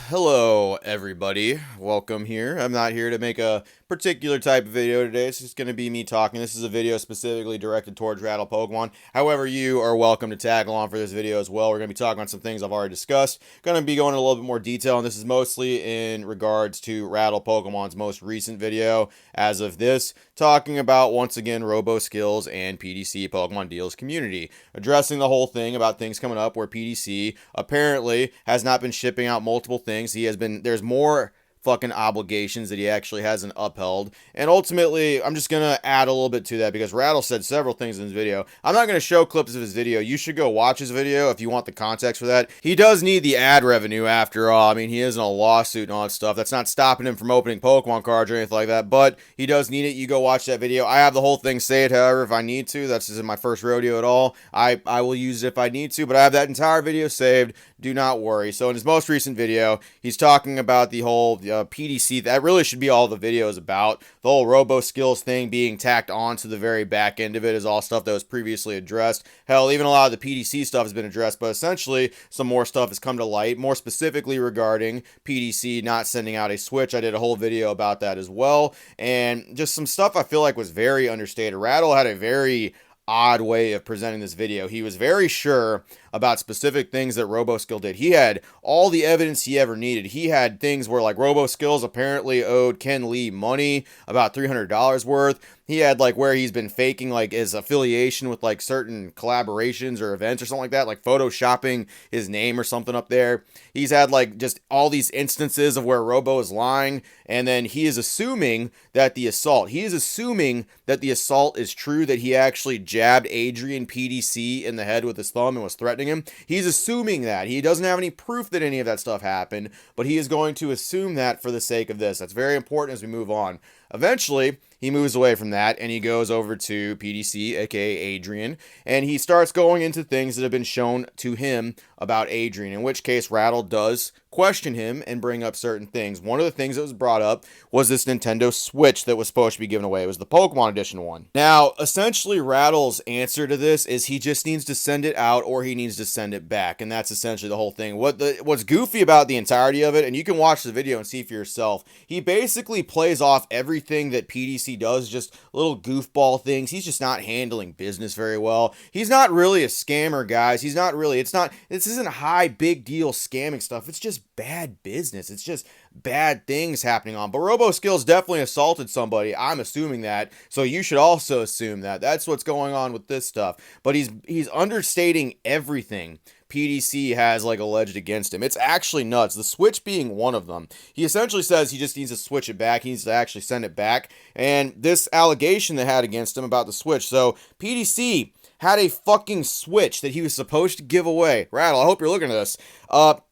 Hello, everybody. Welcome here. I'm not here to make a particular type of video today. It's just going to be me talking. This is a video specifically directed towards Rattle Pokemon. However, you are welcome to tag along for this video as well. We're going to be talking about some things I've already discussed. Going to be going into a little bit more detail, and this is mostly in regards to Rattle Pokemon's most recent video as of this, talking about, once again, Robo Skills and PDC Pokemon Deals community. Addressing the whole thing about things coming up where PDC apparently has not been shipping out multiple things. There's more fucking obligations that he actually hasn't upheld. And ultimately, I'm just gonna add a little bit to that because Rattle said several things in his video. I'm not gonna show clips of his video. You should go watch his video if you want the context for that. He does need the ad revenue after all. I mean, he is in a lawsuit and all that stuff. That's not stopping him from opening Pokemon cards or anything like that, but he does need it. You go watch that video. I have the whole thing saved, however, if I need to. That's just my first rodeo at all. I will use it if I need to, but I have that entire video saved. Do not worry. So in his most recent video, he's talking about the whole PDC. That really should be all the video is about. The whole Robo Skills thing being tacked on to the very back end of it is all stuff that was previously addressed. Hell, even a lot of the PDC stuff has been addressed, but essentially some more stuff has come to light, more specifically regarding PDC not sending out a Switch. I did a whole video about that as well, and just some stuff I feel like was very understated. Rattle had a very odd way of presenting this video. He was very sure about specific things that RoboSkill did. He had all the evidence he ever needed. He had things where like RoboSkills apparently owed Ken Lee money, about $300 worth. He had like where he's been faking like his affiliation with like certain collaborations or events or something like that, like photoshopping his name or something up there. He's had like just all these instances of where Robo is lying, and then he is assuming that the assault is true, that he actually jabbed Adrian PDC in the head with his thumb and was threatening him. He's assuming that. He doesn't have any proof that any of that stuff happened, but he is going to assume that for the sake of this. That's very important as we move on. Eventually, he moves away from that and he goes over to PDC, aka Adrian, and he starts going into things that have been shown to him about Adrian, in which case Rattle does question him and bring up certain things. One of the things that was brought up was this Nintendo Switch that was supposed to be given away. It was the Pokemon Edition one. Now, essentially, Rattle's answer to this is he just needs to send it out or he needs to send it back, and that's essentially the whole thing. What's goofy about the entirety of it, and you can watch the video and see for yourself, he basically plays off everything that PDC does, just little goofball things. He's just not handling business very well. He's not really a scammer, guys. This isn't high big deal scamming stuff. It's just bad business. It's just bad things happening on. But RoboSkills definitely assaulted somebody. I'm assuming that. So you should also assume that. That's what's going on with this stuff. But he's understating everything PDC has like alleged against him. It's actually nuts. The Switch being one of them. He essentially says he just needs to switch it back. He needs to actually send it back. And this allegation they had against him about the Switch. So PDC had a fucking Switch that he was supposed to give away. Rattle, I hope you're looking at this.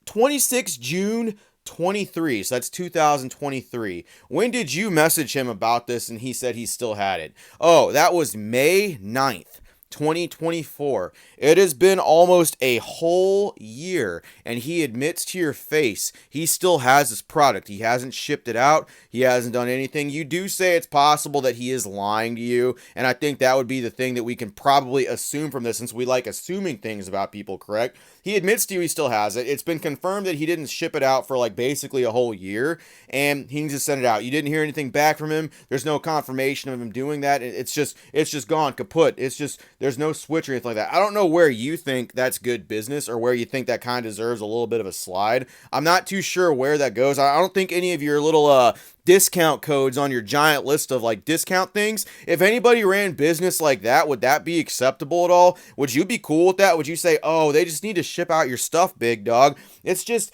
26 June 23, so that's 2023. When did you message him about this and he said he still had it? Oh, that was May 9th. 2024. It has been almost a whole year, and he admits to your face he still has this product. He hasn't shipped it out. He hasn't done anything. You do say it's possible that he is lying to you, and I think that would be the thing that we can probably assume from this, since we like assuming things about people, correct? He admits to you he still has it. It's been confirmed that he didn't ship it out for like basically a whole year, and he needs to send it out. You didn't hear anything back from him. There's no confirmation of him doing that. It's just gone kaput. There's no Switch or anything like that. I don't know where you think that's good business or where you think that kind of deserves a little bit of a slide. I'm not too sure where that goes. I don't think any of your little discount codes on your giant list of like discount things, if anybody ran business like that, would that be acceptable at all? Would you be cool with that? Would you say, oh, they just need to ship out your stuff, big dog? It's just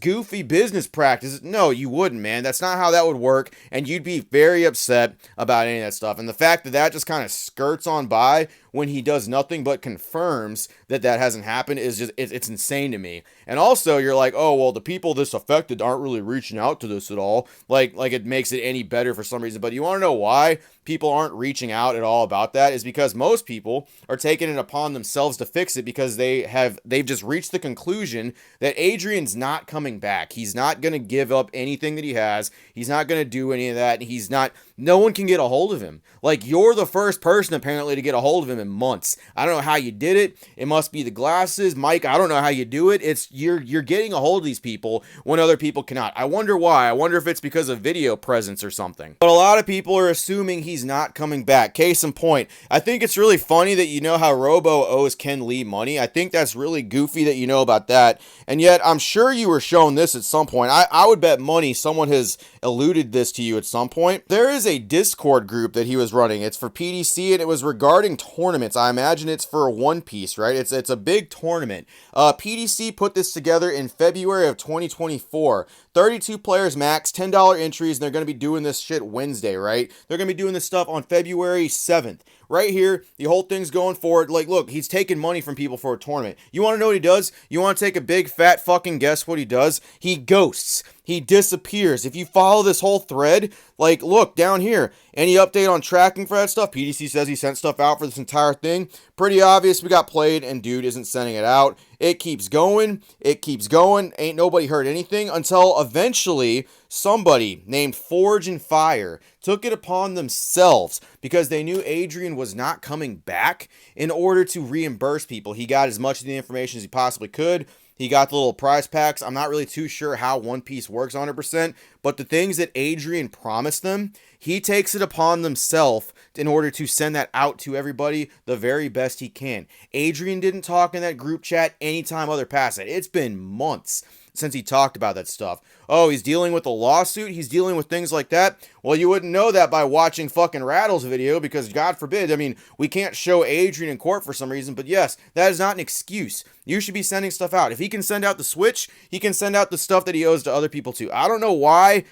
goofy business practice. No, you wouldn't, man. That's not how that would work, and you'd be very upset about any of that stuff. And the fact that that just kind of skirts on by when he does nothing but confirms that that hasn't happened is just, it's insane to me. And also, you're like, oh, well, the people this affected aren't really reaching out to this at all. Like it makes it any better for some reason. But you want to know why people aren't reaching out at all about that? Is because most people are taking it upon themselves to fix it because they've just reached the conclusion that Adrian's not coming back. He's not going to give up anything that he has. He's not going to do any of that. He's not No one can get a hold of him. Like, you're the first person apparently to get a hold of him in months. I don't know how you did it. It must be the glasses. Mike, I don't know how you do it. It's you're getting a hold of these people when other people cannot. I wonder why. I wonder if it's because of video presence or something. But a lot of people are assuming he's not coming back. Case in point, I think it's really funny that you know how Robo owes Ken Lee money. I think that's really goofy that you know about that. And yet, I'm sure you were shown this at some point. I would bet money someone has alluded this to you at some point. There is a Discord group that he was running. It's for PDC, and it was regarding tournaments. I imagine it's for One Piece, right? It's a big tournament. PDC put this together in February of 2024. 32 players max, $10 entries, and they're going to be doing this shit Wednesday, right? They're going to be doing this stuff on February 7th. Right here, the whole thing's going forward. Like, look, he's taking money from people for a tournament. You want to know what he does? You want to take a big, fat fucking guess what he does? He ghosts. He disappears. If you follow this whole thread, like, look, down here, any update on tracking for that stuff? PDC says he sent stuff out for this entire thing. Pretty obvious we got played, and dude isn't sending it out. It keeps going. It keeps going. Ain't nobody heard anything until eventually somebody named Forge and Fire took it upon themselves because they knew Adrian was not coming back in order to reimburse people. He got as much of the information as he possibly could. He got the little prize packs. I'm not really too sure how One Piece works 100%, but the things that Adrian promised them, he takes it upon himself in order to send that out to everybody the very best he can. Adrian didn't talk in that group chat anytime other past it. It's been months since he talked about that stuff. Oh, he's dealing with a lawsuit. He's dealing with things like that. Well, you wouldn't know that by watching fucking Rattle's video because, God forbid, I mean, we can't show Adrian in court for some reason. But yes, that is not an excuse. You should be sending stuff out. If he can send out the Switch, he can send out the stuff that he owes to other people too. I don't know why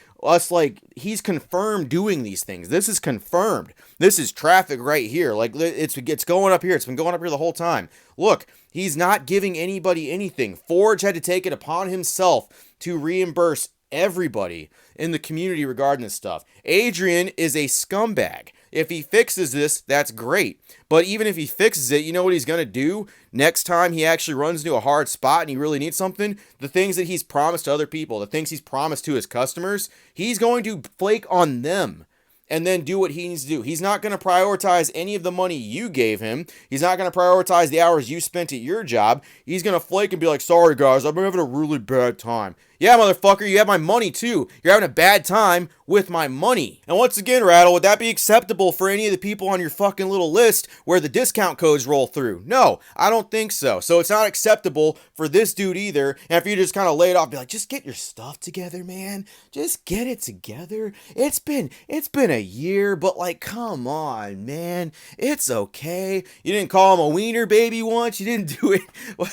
he's confirmed doing these things. This is confirmed. This is traffic right here. Like, it's going up here. It's been going up here the whole time. Look, he's not giving anybody anything. Forge had to take it upon himself to reimburse everybody in the community regarding this stuff. Adrian is a scumbag. If he fixes this, that's great. But even if he fixes it, you know what he's going to do? Next time he actually runs into a hard spot and he really needs something, the things that he's promised to other people, the things he's promised to his customers, he's going to flake on them and then do what he needs to do. He's not going to prioritize any of the money you gave him. He's not going to prioritize the hours you spent at your job. He's going to flake and be like, sorry guys, I've been having a really bad time. Yeah, motherfucker, you have my money too. You're having a bad time with my money. And once again, Rattle, would that be acceptable for any of the people on your fucking little list where the discount codes roll through? No, I don't think so. So it's not acceptable for this dude either. And if you just kind of lay it off, be like, just get your stuff together, man. Just get it together. It's been a year, but like, come on, man. It's okay. You didn't call him a wiener baby once. You didn't do it.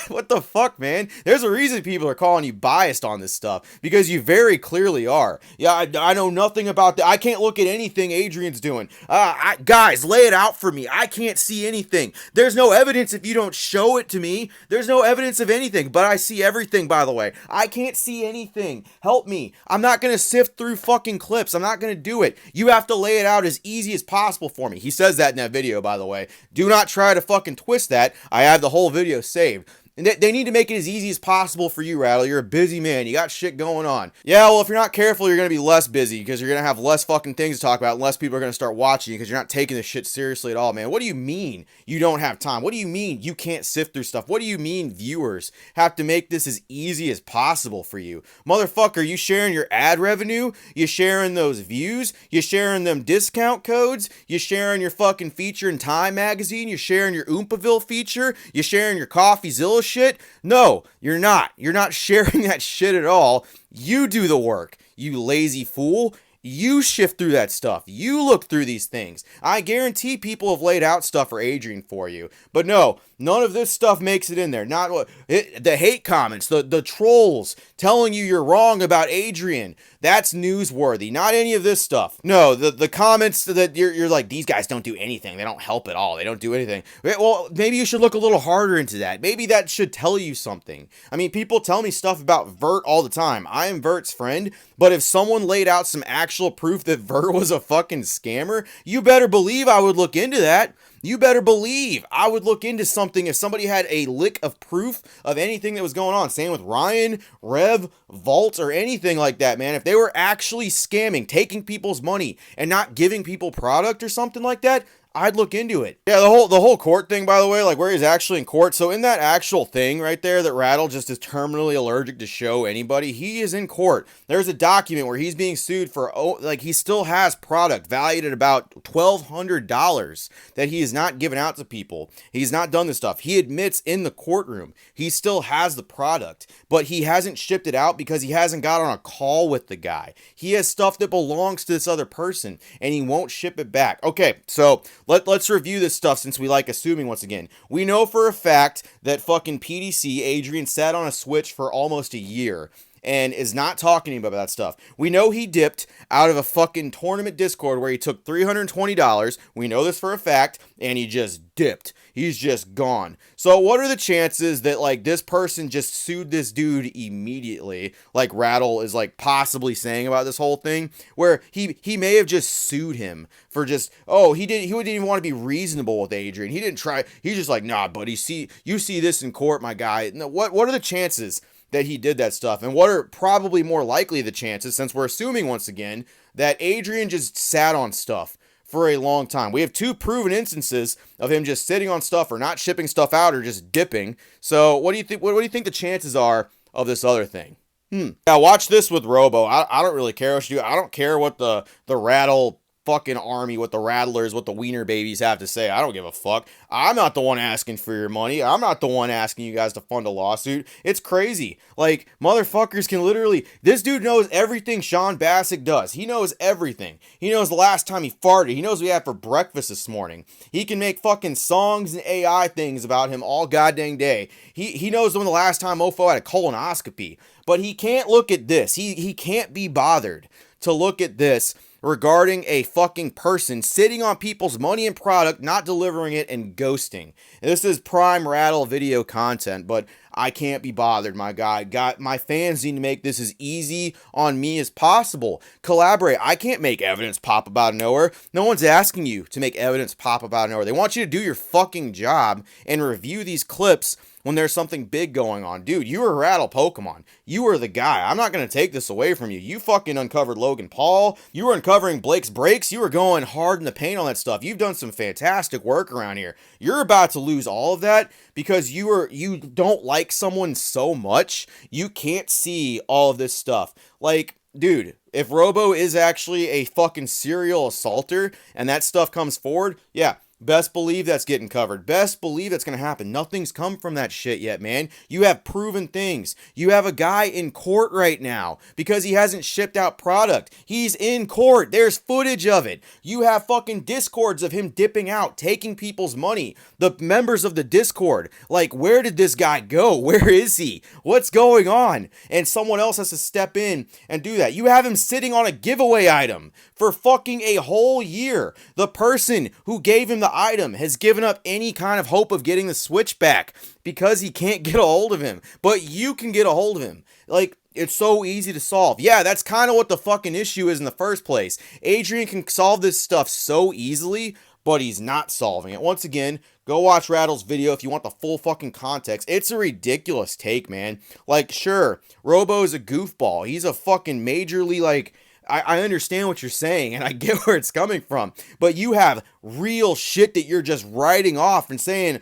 What the fuck, man? There's a reason people are calling you biased on this stuff, because you very clearly are. Yeah, I know nothing about that. I can't look at anything Adrian's doing. Guys, lay it out for me. I can't see anything. There's no evidence if you don't show it to me. There's no evidence of anything, but I see everything, by the way. I can't see anything. Help me. I'm not going to sift through fucking clips. I'm not going to do it. You have to lay it out as easy as possible for me. He says that in that video, by the way. Do not try to fucking twist that. I have the whole video saved. And they need to make it as easy as possible for you, Rattle. You're a busy man. You got shit going on. Yeah, well, if you're not careful, you're going to be less busy because you're going to have less fucking things to talk about and less people are going to start watching you because you're not taking this shit seriously at all, man. What do you mean you don't have time? What do you mean you can't sift through stuff? What do you mean viewers have to make this as easy as possible for you? Motherfucker, you sharing your ad revenue? You sharing those views? You sharing them discount codes? You sharing your fucking feature in Time magazine? You sharing your Oompaville feature? You sharing your CoffeeZilla shit? No, you're not. You're not sharing that shit at all. You do the work, you lazy fool. You shift through that stuff. You look through these things. I guarantee people have laid out stuff for Adrian for you. But no, none of this stuff makes it in there. Not what the hate comments, the trolls telling you you're wrong about Adrian. That's newsworthy. Not any of this stuff. No, the comments that you're like, these guys don't do anything. They don't help at all. They don't do anything. Well, maybe you should look a little harder into that. Maybe that should tell you something. I mean, people tell me stuff about Vert all the time. I am Vert's friend, but if someone laid out some actual actual proof that Ver was a fucking scammer, you better believe I would look into that. You better believe I would look into something if somebody had a lick of proof of anything that was going on. Same with Ryan, Rev, Vault, or anything like that, man. If they were actually scamming, taking people's money, and not giving people product or something like that, I'd look into it. Yeah, the whole court thing, by the way, like where he's actually in court. So in that actual thing right there that Rattle just is terminally allergic to show anybody, he is in court. There's a document where he's being sued for, like he still has product valued at about $1,200 that he has not given out to people. He's not done this stuff. He admits in the courtroom he still has the product, but he hasn't shipped it out because he hasn't got on a call with the guy. He has stuff that belongs to this other person and he won't ship it back. Okay, so let's review this stuff since we like assuming once again. We know for a fact that fucking PDC, Adrian, sat on a Switch for almost a year and is not talking about that stuff. We know he dipped out of a fucking tournament Discord where he took $320. We know this for a fact, and he just dipped. He's just gone. So what are the chances that like this person just sued this dude immediately, like Rattle is like possibly saying about this whole thing, where he may have just sued him for just, he didn't even want to be reasonable with Adrian. He didn't try. He's just like, nah, buddy, you see this in court, my guy. No, what are the chances that he did that stuff? And what are probably more likely the chances, since we're assuming once again that Adrian just sat on stuff for a long time? We have two proven instances of him just sitting on stuff or not shipping stuff out or just dipping. So what do you think? What do you think the chances are of this other thing? Now watch this with Robo. I don't really care what you do. I don't care what the Rattle fucking army, what the Rattlers, what the Wiener babies have to say. I don't give a fuck. I'm not the one asking for your money. I'm not the one asking you guys to fund a lawsuit. It's crazy. Like, motherfuckers can literally, this dude knows everything Sean Bassick does. He knows everything. He knows the last time he farted. He knows what he had for breakfast this morning. He can make fucking songs and AI things about him all goddamn day. He knows when the last time mofo had a colonoscopy. But he can't look at this. He can't be bothered to look at this regarding a fucking person sitting on people's money and product, not delivering it, and ghosting. And this is prime Rattle video content, but I can't be bothered, my guy. My fans need to make this as easy on me as possible. Collaborate. I can't make evidence pop up out of nowhere. No one's asking you to make evidence pop up out of nowhere. They want you to do your fucking job and review these clips when there's something big going on. Dude, you were Rattle Pokemon. You were the guy. I'm not going to take this away from you. You fucking uncovered Logan Paul. You were uncovering Blake's breaks. You were going hard in the paint on that stuff. You've done some fantastic work around here. You're about to lose all of that because you don't like someone so much, you can't see all of this stuff. Like, dude, if Robo is actually a fucking serial assaulter and that stuff comes forward, yeah, best believe that's getting covered. Best believe that's going to happen. Nothing's come from that shit yet, man. You have proven things. You have a guy in court right now because he hasn't shipped out product. He's in court. There's footage of it. You have fucking discords of him dipping out, taking people's money. The members of the Discord, like, where did this guy go? Where is he? What's going on? And someone else has to step in and do that. You have him sitting on a giveaway item for fucking a whole year. The person who gave him the item has given up any kind of hope of getting the Switch back because he can't get a hold of him. But you can get a hold of him. Like, it's so easy to solve. Yeah, that's kind of what the fucking issue is in the first place. Adrian can solve this stuff so easily, but he's not solving it. Once again, go watch Rattle's video if you want the full fucking context. It's a ridiculous take, man. Like, sure, Robo's a goofball. He's a fucking majorly, like, I understand what you're saying, and I get where it's coming from, but you have real shit that you're just writing off and saying,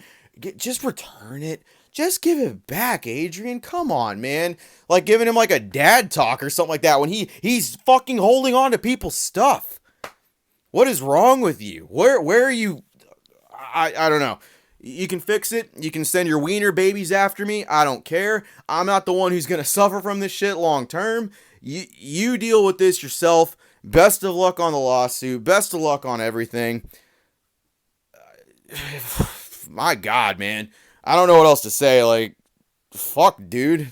just return it. Just give it back, Adrian. Come on, man. Like giving him like a dad talk or something like that when he's fucking holding on to people's stuff. What is wrong with you? Where are you? I don't know. You can fix it. You can send your wiener babies after me. I don't care. I'm not the one who's going to suffer from this shit long term. You deal with this yourself. Best of luck on the lawsuit. Best of luck on everything. My God, man. I don't know what else to say. Like, fuck, dude.